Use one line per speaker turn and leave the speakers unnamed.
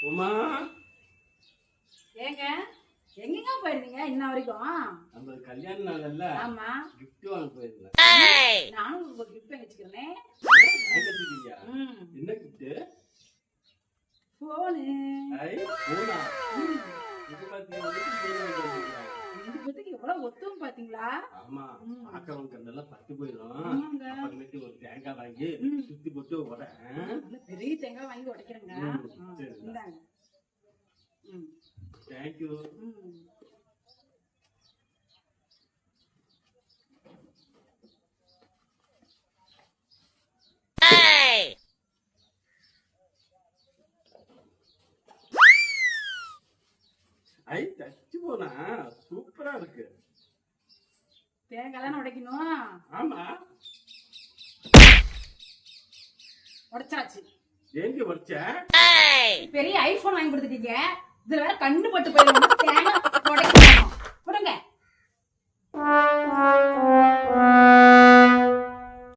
உமா
ஏங்க எங்கங்க போயிருந்தீங்க இன்ன வரைக்கும்?
நம்ம கல்யாண நாள்ல
ஆமா,
gift வாங்க போயிருந்தேன்.
நானும் உங்களுக்கு ஒரு gift வச்சுக்கிறேன்.
வாங்கிட்டீங்க? என்ன gift?
போனு.
ஐ போனா. இது பாத்தீங்கன்னா
இந்த பத்துக்கு எவ்வளவு ஒத்தும் பாத்தீங்களா?
ஆமா, பாக்கறவங்க கண்ணெல்லாம் பட்டு போயிடும்.
ஆமாங்க.
அப்புறமேட்டு ஒரு தேங்காய் வாங்கி சுத்தி போட்டு உடை.
நல்ல பெரிய தேங்காய் வாங்கி உடைக்கிறேங்க.
சரி.
இந்தாங்க.
Thank you. ஐ தச்சு போனா சூப்பரா இருக்கு.
தேங்காய் தானே உடைக்கணும்.
ஆமா,
உடைச்சாச்சு.
எங்க வச்ச?
பெரிய ஐபோன் வாங்கி கொடுத்துட்டீங்க. இதுல வேற கண்ணு பட்டு போயிடும். தேங்காய் உடைக்க